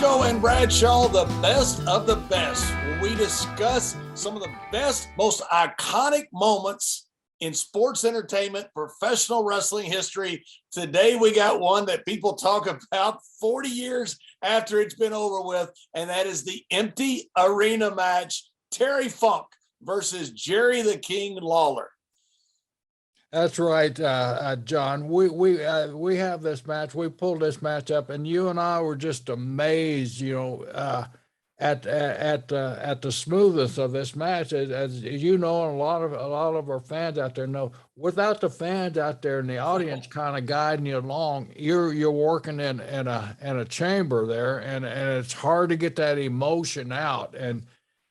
Brisco and Bradshaw, the best of the best. We discuss some of the best, most iconic moments in sports entertainment, professional wrestling history. Today, we got one that people talk about 40 years after it's been over with, and that is the empty arena match, Terry Funk versus Jerry the King Lawler. That's right, John. We have this match. We pulled this match up, and you and I were just amazed, at the smoothness of this match. As you know, and a lot of our fans out there know, without the fans out there and the audience kind of guiding you along, you're working in a chamber there, and it's hard to get that emotion out. And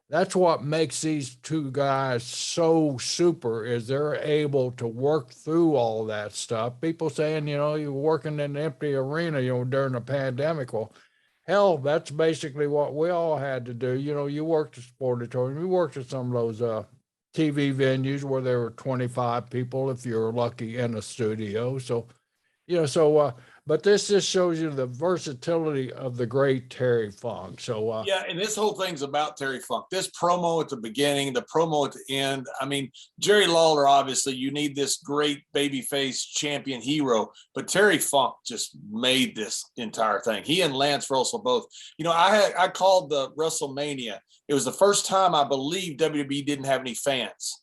that's what makes these two guys so super, is they're able to work through all that stuff. People saying, you're working in an empty arena, during the pandemic. Well, hell, that's basically what we all had to do. You worked at Sportatorium, you worked at some of those TV venues where there were 25 people, if you're lucky, in a studio. So, but this just shows you the versatility of the great Terry Funk. So yeah, and this whole thing's about Terry Funk. This promo at the beginning, the promo at the end. I mean, Jerry Lawler, obviously, you need this great babyface champion hero, but Terry Funk just made this entire thing. He and Lance Russell both. I called the WrestleMania. It was the first time I believe WWE didn't have any fans.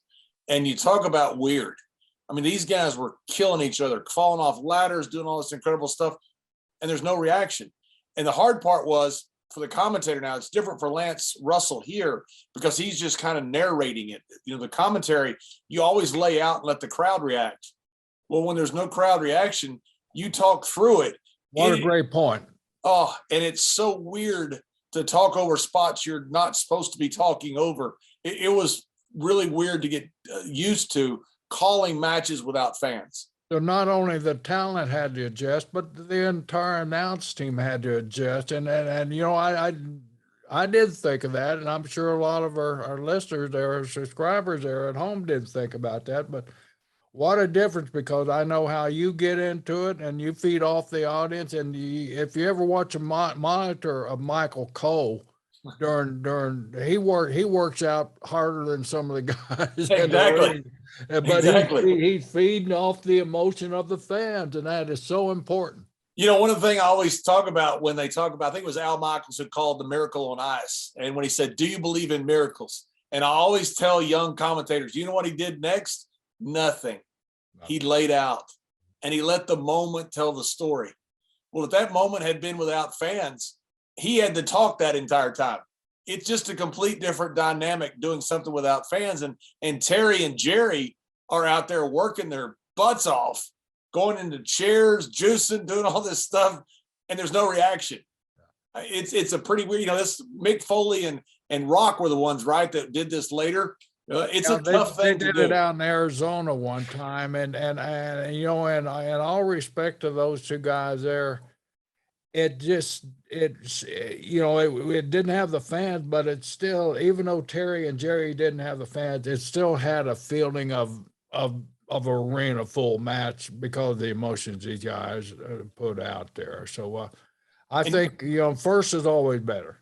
And you talk about weird. I mean, these guys were killing each other, falling off ladders, doing all this incredible stuff, and there's no reaction. And the hard part was, for the commentator now, it's different for Lance Russell here because he's just kind of narrating it. The commentary, you always lay out and let the crowd react. Well, when there's no crowd reaction, you talk through it. What a great point. Oh, and it's so weird to talk over spots you're not supposed to be talking over. It was really weird to get used to calling matches without fans. So not only the talent had to adjust, but the entire announce team had to adjust. And I did think of that, and I'm sure a lot of our listeners there, our subscribers there at home did think about that. But what a difference, because I know how you get into it and you feed off the audience. And if you ever watch a monitor of Michael Cole, he works out harder than some of the guys. Exactly. But exactly. He's feeding off the emotion of the fans, and that is so important. One of the things I always talk about when they talk about, I think it was Al Michaels who called the Miracle on Ice, and when he said, "Do you believe in miracles?" And I always tell young commentators, you know what he did next? Nothing. He laid out, and he let the moment tell the story. Well, if that moment had been without fans, he had to talk that entire time. It's just a complete different dynamic doing something without fans. And Terry and Jerry are out there working their butts off, going into chairs, juicing, doing all this stuff, and there's no reaction. It's a pretty weird, this Mick Foley and Rock were the ones, right, that did this later. It's a tough thing to do. They did it out in Arizona one time, and in all respect to those two guys there, it didn't have the fans, but it still, even though Terry and Jerry didn't have the fans, it still had a feeling of arena full match because of the emotions these guys put out there. So I think first is always better.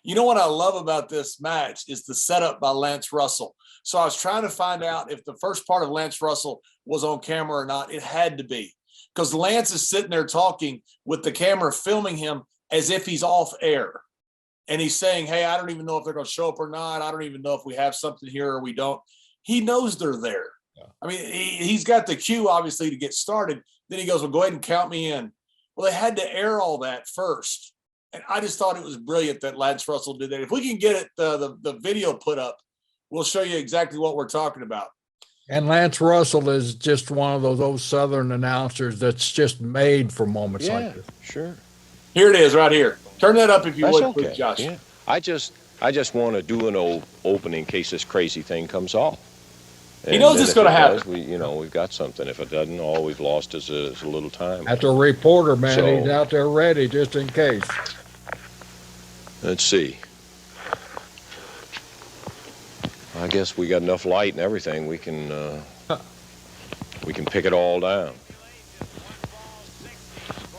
What I love about this match is the setup by Lance Russell. So I was trying to find out if the first part of Lance Russell was on camera or not. It had to be, because Lance is sitting there talking with the camera filming him as if he's off air. And he's saying, hey, I don't even know if they're going to show up or not. I don't even know if we have something here or we don't. He knows they're there. Yeah. I mean, he's got the cue, obviously, to get started. Then he goes, well, go ahead and count me in. Well, they had to air all that first. And I just thought it was brilliant that Lance Russell did that. If we can get it, the video put up, we'll show you exactly what we're talking about. And Lance Russell is just one of those old Southern announcers that's just made for moments like this. Sure. Here it is right here. Turn that up if you would, okay. Please, Josh. Yeah. I just want to do an opening in case this crazy thing comes off. He knows it's going to happen. We've got something. If it doesn't, all we've lost is a little time. That's a reporter, man. He's out there ready just in case. Let's see. I guess we got enough light and everything. We can pick it all down.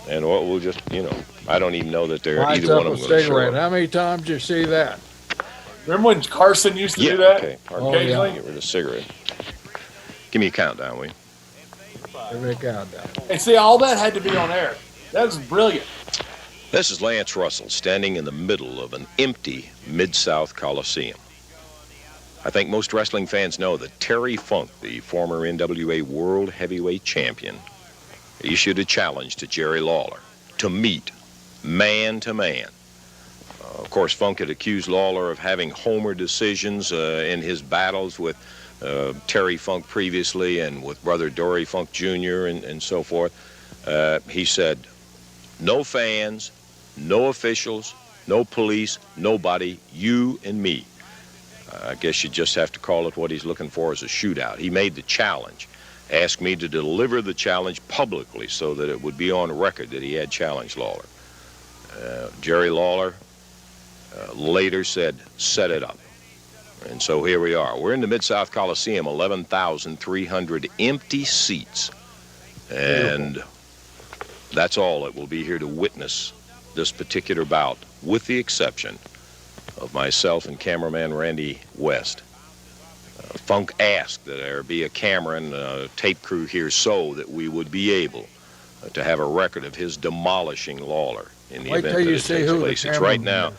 And we'll just, I don't even know that they're Lights either up one of a them going to show cigarette. up. How many times did you see that? Remember when Carson used to Yeah, do that? okay. Oh, yeah. Get rid of the cigarette. Give me a countdown, will you? Give me a countdown. And see, all that had to be on air. That was brilliant. This is Lance Russell standing in the middle of an empty Mid-South Coliseum. I think most wrestling fans know that Terry Funk, the former NWA World Heavyweight Champion, issued a challenge to Jerry Lawler to meet man to man. Of course, Funk had accused Lawler of having homer decisions in his battles with Terry Funk previously and with brother Dory Funk Jr. and so forth. He said, no fans, no officials, no police, nobody, you and me. I guess you just have to call it what he's looking for as a shootout. He made the challenge, asked me to deliver the challenge publicly so that it would be on record that he had challenged Lawler. Jerry Lawler later said, set it up. And so here we are. We're in the Mid-South Coliseum, 11,300 empty seats. And that's all that will be here to witness this particular bout, with the exception of myself and cameraman Randy West. Funk asked that there be a camera and a tape crew here so that we would be able to have a record of his demolishing Lawler in the event that it takes place. It's right now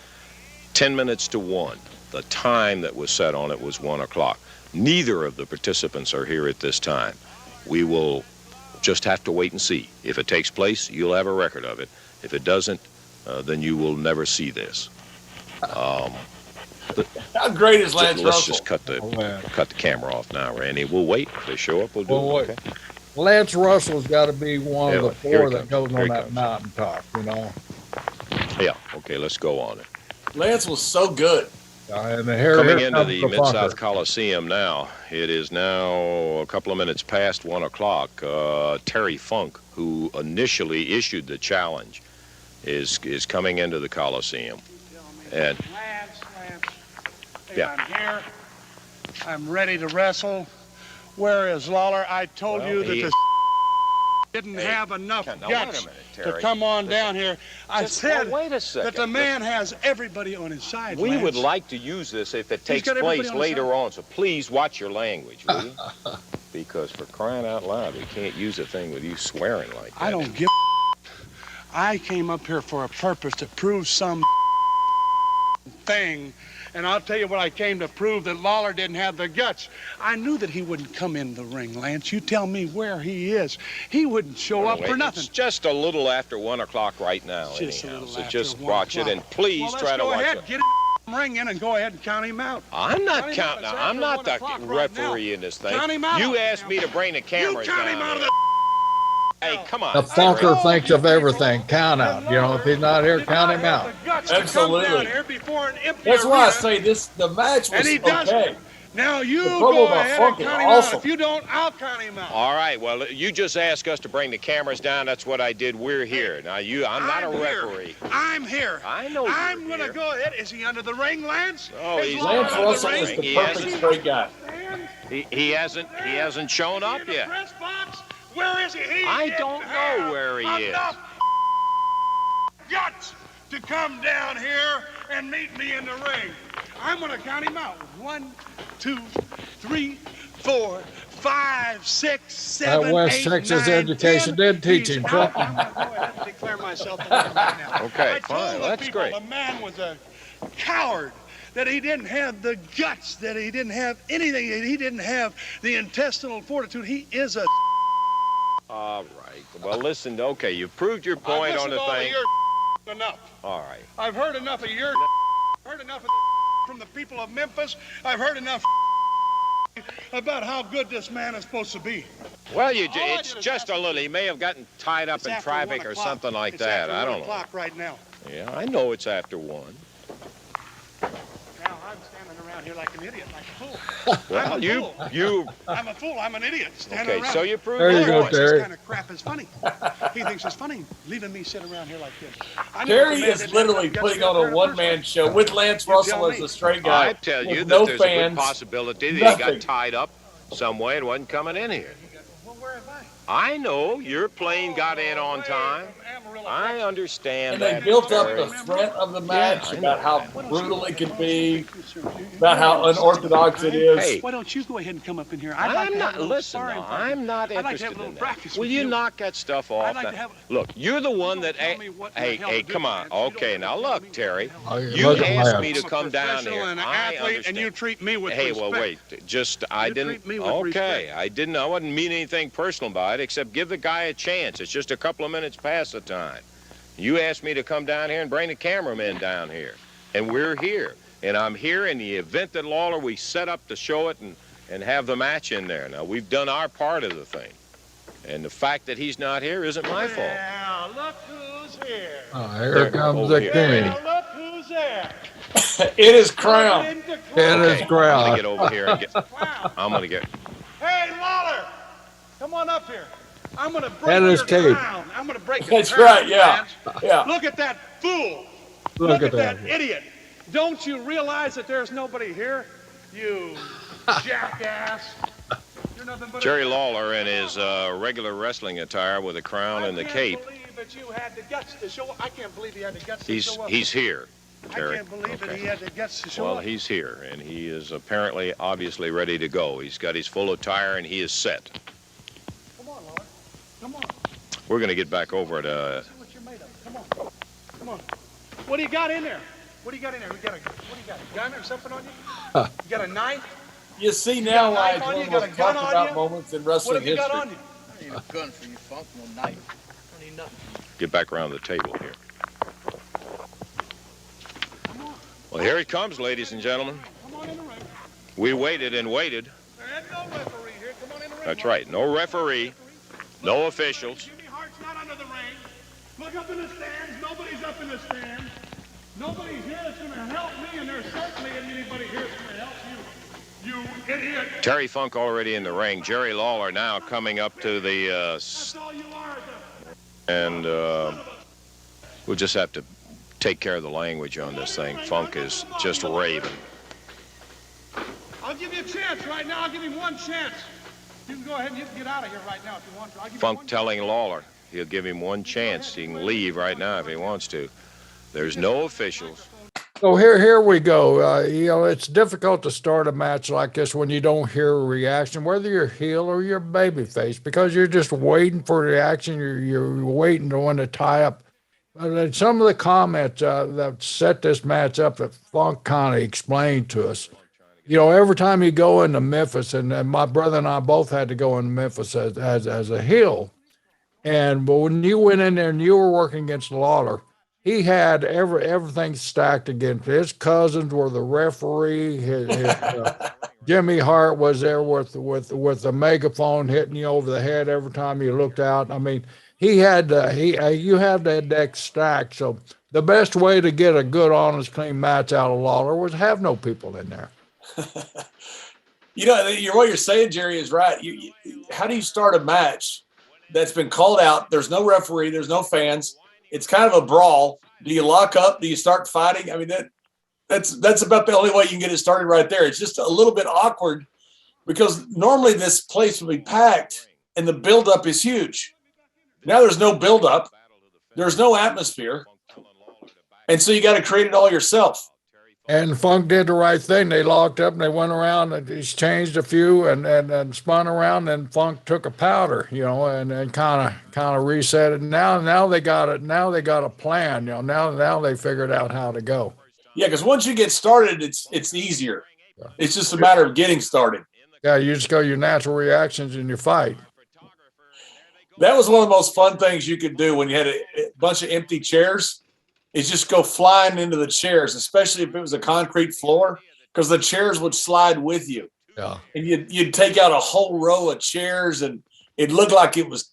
10 minutes to 1. The time that was set on it was 1 o'clock. Neither of the participants are here at this time. We will just have to wait and see. If it takes place, you'll have a record of it. If it doesn't, then you will never see this. How great is Lance Let's Russell? just cut the camera off now, Randy. We'll wait. If they show up, we'll do it. Okay. Lance Russell's got to be one of the Here four he that comes. goes Here on he that comes. mountaintop, Yeah, okay, let's go on it. Lance was so good. And Coming into comes the the Mid-South funker. Coliseum now. It is now a couple of minutes past 1 o'clock. Terry Funk, who initially issued the challenge, is coming into the Coliseum. And Lance, hey, Yeah. I'm here. I'm ready to wrestle. Where is Lawler? I told Well, you that he- the didn't have enough Now, wait a guts minute, to Terry. come on down here. I Just- said wait a second. that the man has everybody on his side. We Lance. would like to use this if it takes got everybody place on his later side. on, so please watch your language, will you? Because for crying out loud, we can't use a thing with you swearing like that. I don't give. I came up here for a purpose to prove some thing. And I'll tell you what I came to prove, that Lawler didn't have the guts. I knew that he wouldn't come in the ring, Lance. You tell me where he is. He wouldn't show up Wait, for nothing. It's just a little after 1 o'clock right now, Just a anyhow. little So after just 1 watch it, o'clock. and please Well, try to go watch ahead, it. get in ring in and go ahead and count him out. I'm not Count him out. counting. It's I'm after not 1 the o'clock right referee now. in this thing. Count him out. You asked me to bring the You cameras count down him out of here. the. Hey, come on. The funker thinks of everything. Count out. If he's not here, count him out. Absolutely. That's That's why I say the match was And he does. okay. Now you The promo go about ahead Funk and is count him awesome. out. If you don't, I'll count him out. All right, well, you just asked us to bring the cameras down. That's what I did. We're here. Now, I'm not a here. referee. I'm here. I know I'm you're gonna here. go ahead. Is he under the ring, Lance? Oh, Is he's Lawler Lance under the Russell ring? is the He perfect hasn't- straight guy. He hasn't shown up In the yet. press box? Where is he? He I didn't don't know have where he is. enough guts to come down here and meet me in the ring. I'm gonna count him out. 1, 2, 3, 4, 5, 6, 7, West 8, Texas 9, education 10. did teach He's him out. something. I'm gonna go ahead and declare myself the winner right now. Okay, I told fine. the That's people great. The man was a coward. That he didn't have the guts. That he didn't have anything. That he didn't have the intestinal fortitude. He is a. All right. Well, listen, okay, you've proved your point on the thing. Enough. All right. I've heard enough of your. Heard enough of from the people of Memphis. I've heard enough about how good this man is supposed to be. Well, All I it's did is just a ask- little. He may have gotten tied up It's in after traffic 1 or o'clock. something like It's that. after I 1 don't know. o'clock right now. Yeah, I know it's after 1. Now I'm standing around here like an idiot, like a fool. Well, I'm a fool. you. I'm a fool. I'm an idiot. Standing Okay, around. so you proved There you your go, point. This Terry. kind of crap is funny. He thinks it's funny leaving me sit around here like this. I know Terry the man is didn't literally have the guts putting to on get a there in the one-man first show with Lance You tell Russell as me. the straight guy. I tell you with that no there's a good fans. possibility that he Nothing. got tied up some way and wasn't coming in here. place. Well, where am I? I know your plane got in on time. Amarillo, I understand And they that. built up Terry. the threat of the match I about know how that. brutal it could be, about how unorthodox it is. Hey, Why don't you go ahead and come up in here? I'm not, listen, no, I'm not I'd like to have interested a little in that. practice Will with you you. knock that stuff off? like to have- Look, you're the one that, tell me what the hey, hell hey, to do, come on. man. You don't Okay, have now to tell look, me what Terry, the hell to do. you Look at asked that. me to I'm a come down professional here. and an I athlete, understand. and you treat me with Hey, respect. well, wait, just, I You didn't, treat me with okay, respect. I wasn't mean anything personal by it, except give the guy a chance. It's just a couple of minutes past the time. You asked me to come down here and bring the cameramen down here, and we're here. And I'm here in the event that Lawler, we set up to show it and have the match in there. Now, we've done our part of the thing. And the fact that he's not here isn't my fault. Now, look who's here. Oh, here There, comes over the here. king. Now, look who's there. It is Crown. Look into It Crown. is Okay, I'm Gerald. gonna get over here and get. Crown. I'm gonna get. Hey, Lawler, come on up here. I'm going to break That is your Kate. crown. I'm going to break your That's crown, right, yeah. Lance. Yeah. Look at that fool. Look at that that. idiot. Don't you realize that there's nobody here? You jackass. You're nothing but Jerry a... Lawler in his regular wrestling attire with a crown and the cape. I can't believe that you had the guts to show up. I can't believe he had the guts to He's show up. he's here, I Terry. can't believe that Okay. he had the guts to show Well, up. he's here, and he is apparently, obviously ready to go. He's got his full attire, and he is set. Come on, Lawler. Come on. We're gonna get back over to. See what you're made of. Come on. Come on. What do you got in there? What do you got in there? What do you got? A gun or something on you? You got a knife? You see now why knife it's on one you? of the Got a most gun talked on about you? moments in What wrestling have you got history. on you? I need a gun for you, Funk, no knife. I need nothing. Get back around the table here. Well, here it comes, ladies and gentlemen. Come on in the ring. We waited and waited. There ain't no referee here. Come on in the ring. That's Lawler. right. No referee, no officials. Jimmy Hart's not under the ring. Look up in the stands. Nobody's up in the stands. Nobody's here that's going to help me, and there's certainly anybody here that's going to help you. You idiot. Terry Funk already in the ring. Jerry Lawler now coming up to the, That's all you are. and we'll just have to take care of the language on this thing. Funk is just raving. I'll give you a chance right now. I'll give him one chance. You can go ahead and you can get out of here right now if you want to. I'll give you Funk one telling Lawler he'll give him one chance. He can leave right now if he wants to. There's no officials. So here we go. You know, it's difficult to start a match like this when you don't hear a reaction, whether you're heel or you're babyface, because you're just waiting for the reaction. You're waiting to want to tie up. Some of the comments that set this match up that Funk kind of explained to us. You know, every time you go into Memphis, and my brother and I both had to go into Memphis as a heel, but when you went in there and you were working against Lawler, he had everything stacked against him. His cousins were the referee. Jimmy Hart was there with a megaphone hitting you over the head every time you looked out. I mean, you had that deck stacked. So the best way to get a good, honest, clean match out of Lawler was have no people in there. You know, what you're saying, Jerry, is right. How do you start a match that's been called out? There's no referee. There's no fans. It's kind of a brawl. Do you lock up? Do you start fighting? I mean, that's about the only way you can get it started right there. It's just a little bit awkward because normally this place would be packed and the buildup is huge. Now there's no buildup. There's no atmosphere. And so you got to create it all yourself. And Funk did the right thing. They locked up and they went around and exchanged a few and spun around. And Funk took a powder, you know, and kind of reset it. Now they got it. Now they got a plan, you know. Now they figured out how to go. Yeah, because once you get started, it's easier. It's just a matter of getting started. Yeah, you just go your natural reactions in your fight. That was one of the most fun things you could do when you had a bunch of empty chairs. Is just go flying into the chairs, especially if it was a concrete floor, because the chairs would slide with you. Yeah. And you'd take out a whole row of chairs, and it looked like it was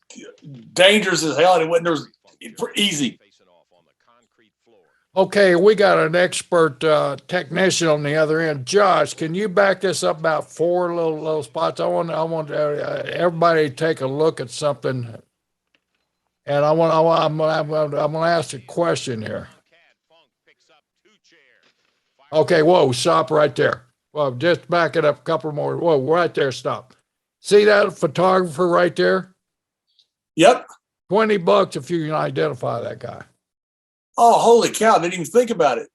dangerous as hell, and it wasn't easy. Okay, we got an expert technician on the other end. Josh, can you back this up about four little spots? I want everybody to take a look at something. And I'm gonna ask a question here. Okay, whoa, stop right there. Well, just back it up a couple more. Whoa, right there, stop. See that photographer right there? Yep. $20 if you can identify that guy. Oh, holy cow. Didn't even think about it.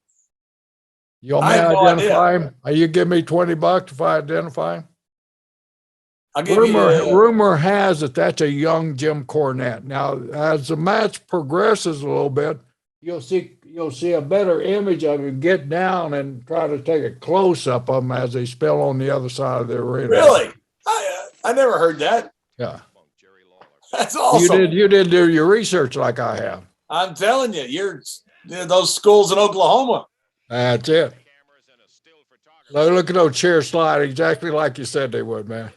You want me I to have no identify idea. him? Are you give me $20 if I identify him? I'll give you Rumor has it that's a young Jim Cornette. Now, as the match progresses a little bit, you'll see a better image of him get down and try to take a close up of him as they spill on the other side of the arena. Really? I never heard that. Yeah. That's awesome. You did do your research like I have. I'm telling you, you're those schools in Oklahoma. That's it. Look at those chairs slide exactly like you said they would, man.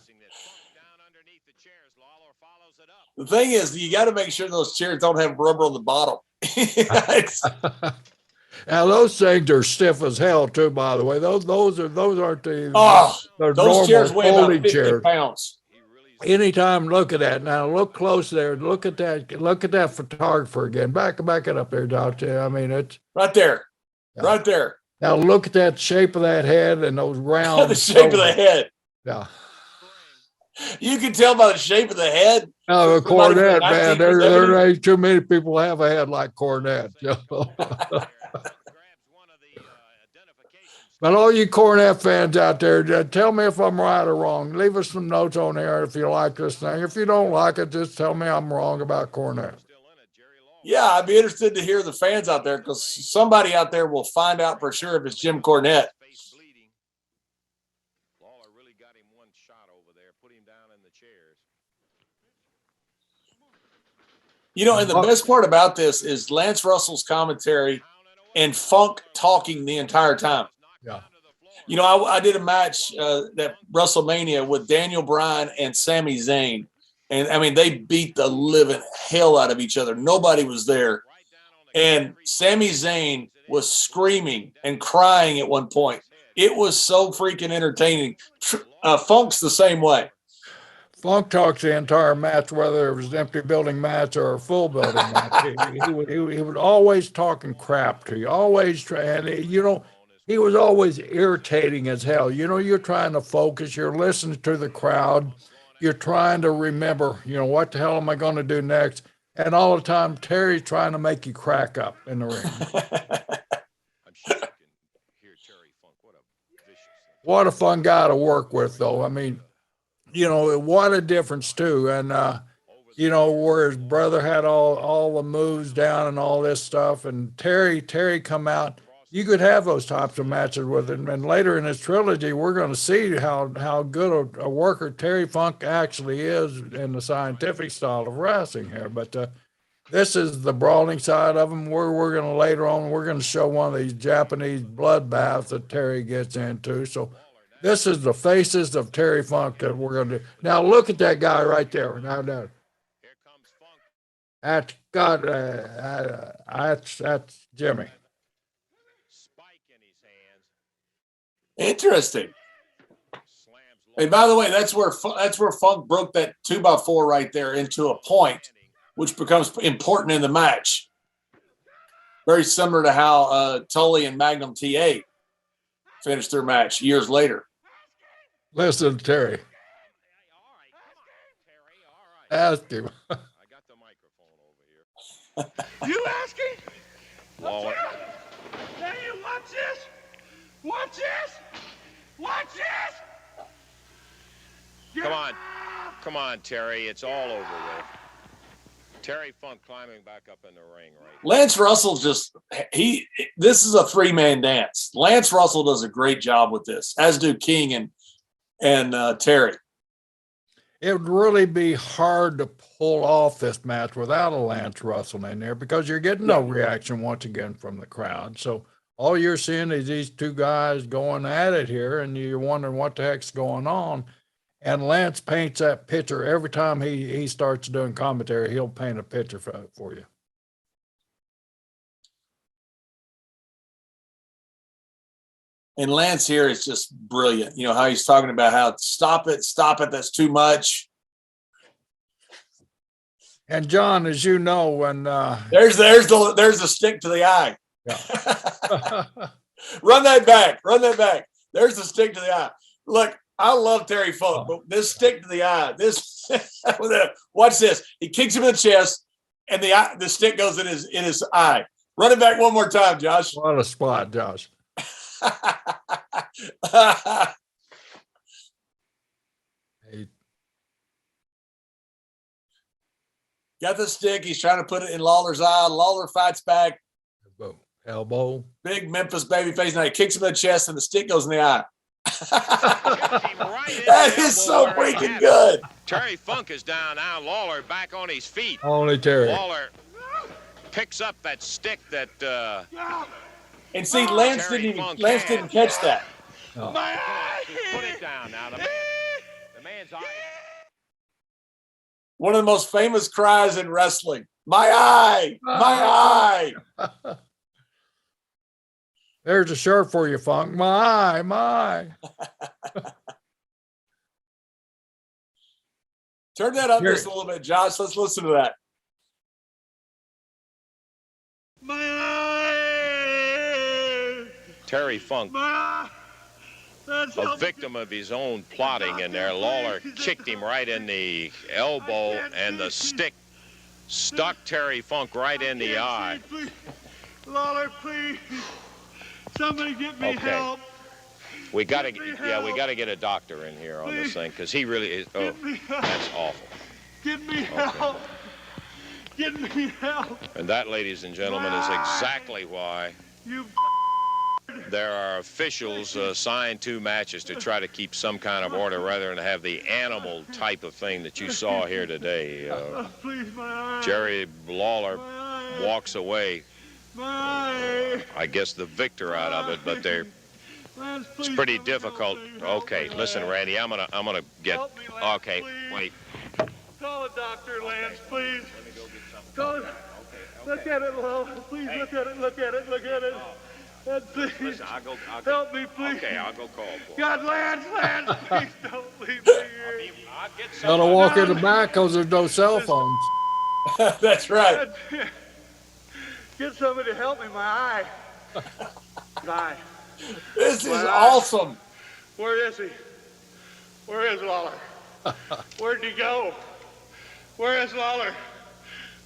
The thing is, you got to make sure those chairs don't have rubber on the bottom. Now those things are stiff as hell too. By the way, those aren't the those chairs weigh about 50 chairs. pounds. Anytime, look at that. Now look close there. Look at that photographer again. Back it up there, Doctor. I mean, it's right there, yeah. Right there. Now look at that shape of that head and those round. The shape of the head. Yeah. You can tell by the shape of the head. Oh, Cornette, man. There ain't too many people have a head like Cornette. You know? But all you Cornette fans out there, tell me if I'm right or wrong. Leave us some notes on there if you like this thing. If you don't like it, just tell me I'm wrong about Cornette. Yeah, I'd be interested to hear the fans out there because somebody out there will find out for sure if it's Jim Cornette. Lawler really got him one shot over there, put him down in the chairs. You know, and the best part about this is Lance Russell's commentary and Funk talking the entire time. Yeah. You know, I did a match that WrestleMania with Daniel Bryan and Sami Zayn. And, I mean, they beat the living hell out of each other. Nobody was there. And Sami Zayn was screaming and crying at one point. It was so freaking entertaining. Funk's the same way. Funk talks the entire match, whether it was an empty building match or a full building match. He would always talking crap to you, always trying. You know, he was always irritating as hell. You know, you're trying to focus, you're listening to the crowd, you're trying to remember, you know, what the hell am I going to do next? And all the time, Terry's trying to make you crack up in the ring. What a fun guy to work with, though. I mean, you know, what a difference too. And, you know, where his brother had all the moves down and all this stuff. And Terry come out, you could have those types of matches with him. And later in his trilogy, we're going to see how good a worker Terry Funk actually is in the scientific style of wrestling here. But this is the brawling side of him. We're going to later on, we're going to show one of these Japanese bloodbaths that Terry gets into. So this is the faces of Terry Funk that we're going to do. Now look at that guy right there. Now, that's God. That's Jimmy. Interesting. And by the way, that's where Funk broke that 2x4 right there into a point, which becomes important in the match. Very similar to how Tully and Magnum TA finished their match years later. Listen, Terry. Ask him. I got the microphone over here. You asking? Lawler. Hey, watch this. Watch this. Watch this. Come on, Terry. It's all over with. Terry Funk climbing back up in the ring right now. Lance Russell this is a 3-man dance. Lance Russell does a great job with this, as do King and Terry. It would really be hard to pull off this match without a Lance Russell in there because you're getting no reaction once again from the crowd. So all you're seeing is these two guys going at it here, and you're wondering what the heck's going on. And Lance paints that picture every time he starts doing commentary. He'll paint a picture for you. And Lance here is just brilliant. You know how he's talking about how stop it, that's too much. And John, as you know, when there's the stick to the eye. Yeah. Run that back. There's the stick to the eye. Look, I love Terry Funk, but this stick to the eye, watch this. He kicks him in the chest, and the stick goes in his eye. Run it back one more time, Josh. What a spot, Josh. Hey, Got the stick. He's trying to put it in Lawler's eye. Lawler fights back. elbow. Big Memphis baby face. Now he kicks him in the chest, and the stick goes in the eye. Right That is so freaking good. Terry Funk is down now. Lawler back on his feet. Only Terry. Lawler picks up that stick that And see, Lance didn't catch that. Oh. put it down now. The man's eye. One of the most famous cries in wrestling. My eye, my eye. There's a shirt for you, Funk. My. Turn that up just a little bit, Josh. Let's listen to that. My eye. Terry Funk, a victim of his own plotting in there. Lawler kicked him right in the elbow, and the stick stuck Terry Funk right in the eye. Lawler, please. Somebody get me help. We gotta get a doctor in here on this thing, because he really is. Oh, that's awful. Get me help. Get me help. And that, ladies and gentlemen, is exactly why You there are officials assigned to matches to try to keep some kind of order rather than have the animal type of thing that you saw here today. please, my eye. Jerry Lawler walks away, My eye. I guess, the victor out of it, but Lance, it's please pretty help me, difficult. please help Okay, me, listen, Lance. Randy, I'm gonna get. Help me, Lance, Okay, please. wait. Call a doctor, Lance, please. Call it. Look at it, Lawler. Please look at it. Look at it. Look at it. And please. Listen, I'll go. Help me, please. Okay, I'll go call for it. God, Lance, please don't leave me here. I'll get Gotta walk in the back because there's no cell phones. That's right. Get somebody to help me, my eye. My eye. This is awesome. Where is he? Where is Lawler? Where'd he go? Where is Lawler?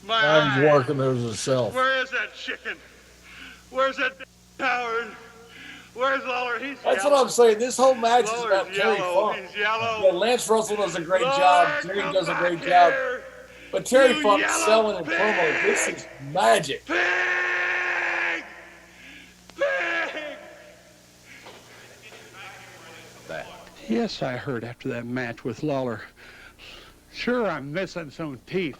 My I'm eye. working as a self. Where is that chicken? Where's that Howard? Where's Lawler? He's That's yellow. what I'm saying. This whole match is Lawler's about Terry yellow. Funk. He's yellow. Yeah, Lance Russell does a great Lawler, job. Terry come does a back great job. here. But Terry You Funk yellow selling in pig. promo. This is magic. Pig! Pig! Yes, I heard after that match with Lawler. Sure, I'm missing some teeth.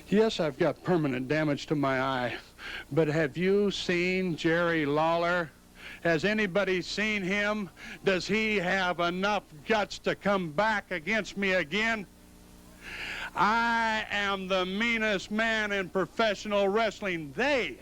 Yes, I've got permanent damage to my eye. But have you seen Jerry Lawler? Has anybody seen him? Does he have enough guts to come back against me again? I am the meanest man in professional wrestling. They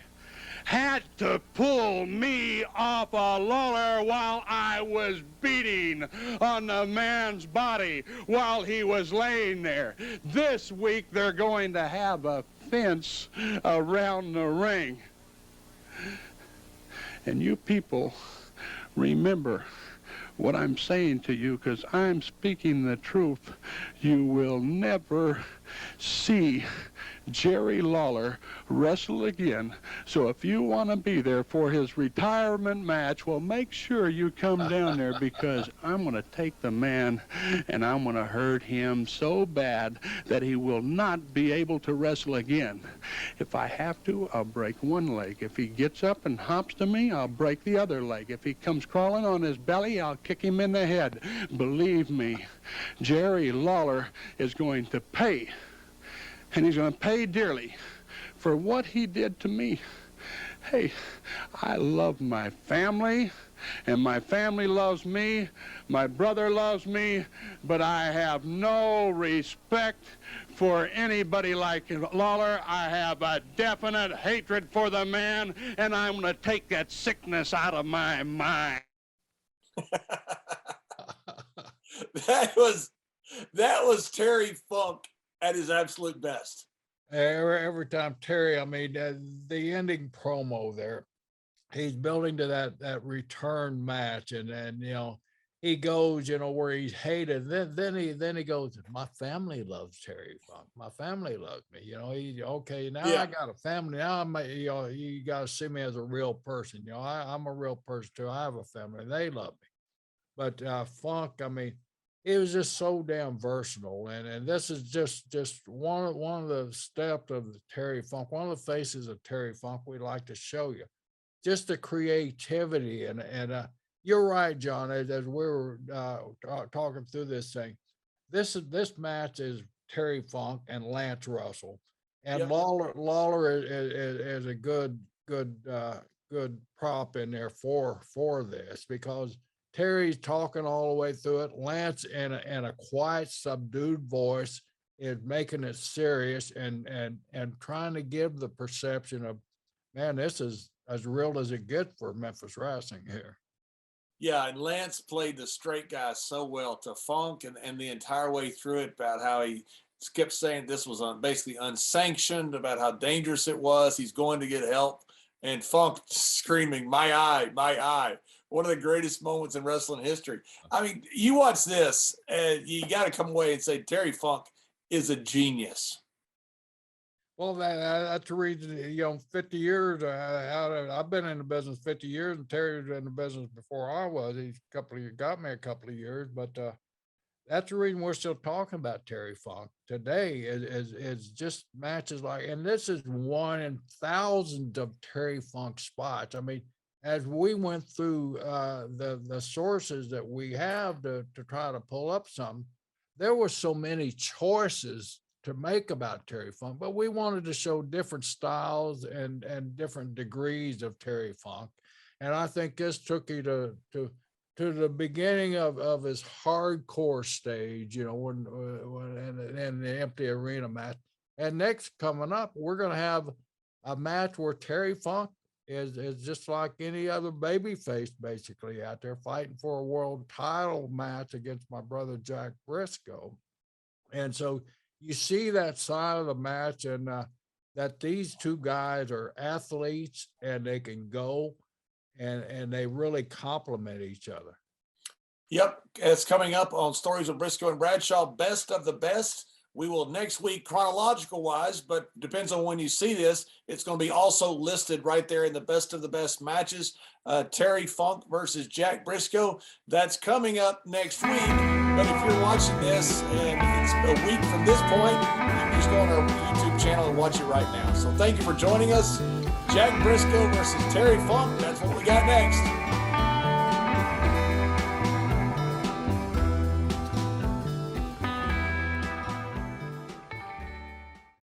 had to pull me off a Lawler while I was beating on the man's body while he was laying there. This week they're going to have a fence around the ring. And you people, remember what I'm saying to you, because I'm speaking the truth. You will never see Jerry Lawler wrestle again. So if you want to be there for his retirement match, well, make sure you come down there, because I'm going to take the man and I'm going to hurt him so bad that he will not be able to wrestle again. If I have to, I'll break one leg. If he gets up and hops to me, I'll break the other leg. If he comes crawling on his belly, I'll kick him in the head. Believe me, Jerry Lawler is going to pay. And he's going to pay dearly for what he did to me. Hey, I love my family, and my family loves me. My brother loves me, but I have no respect for anybody like Lawler. I have a definite hatred for the man, and I'm going to take that sickness out of my mind. That was Terry Funk at his absolute best. Every time Terry, I mean, the ending promo there, he's building to that return match, and you know, he goes, you know, where he's hated. Then he goes, my family loves Terry Funk. My family loves me. You know, he okay. Now Yeah. I got a family. Now you know, you got to see me as a real person. You know, I'm a real person too. I have a family. They love me. But Funk, I mean, it was just so damn versatile. And this is just one of the steps of the Terry Funk, one of the faces of Terry Funk we like to show you. Just the creativity and you're right, John. As we were talking through this thing, this match is Terry Funk and Lance Russell, and Yep. Lawler is a good prop in there for this, because Terry's talking all the way through it. Lance in a quiet, subdued voice is making it serious and trying to give the perception of, man, this is as real as it gets for Memphis wrestling here. Yeah, and Lance played the straight guy so well to Funk and the entire way through it, about how he kept saying this was basically unsanctioned, about how dangerous it was. He's going to get help. And Funk screaming, my eye, my eye. One of the greatest moments in wrestling history. I mean, you watch this and you got to come away and say Terry Funk is a genius. Well, that's the reason, you know, 50 years, I've been in the business 50 years, and Terry was in the business before I was. He's got me a couple of years, but that's the reason we're still talking about Terry Funk today is just matches like, and this is one in thousands of Terry Funk spots. I mean, as we went through the sources that we have to try to pull up something, there were so many choices to make about Terry Funk, but we wanted to show different styles and different degrees of Terry Funk. And I think this took you to the beginning of his hardcore stage, you know, when in the empty arena match. And next coming up, we're going to have a match where Terry Funk is just like any other baby face basically out there fighting for a world title match against my brother Jack Brisco. And so you see that side of the match, and that these two guys are athletes and they can go and they really complement each other. Yep, it's coming up on Stories of Brisco and Bradshaw, best of the best. We will next week, chronological wise, but depends on when you see this. It's going to be also listed right there in the best of the best matches. Terry Funk versus Jack Brisco. That's coming up next week. But if you're watching this and it's a week from this point, you can just go on our YouTube channel and watch it right now. So thank you for joining us. Jack Brisco versus Terry Funk. That's what we got next.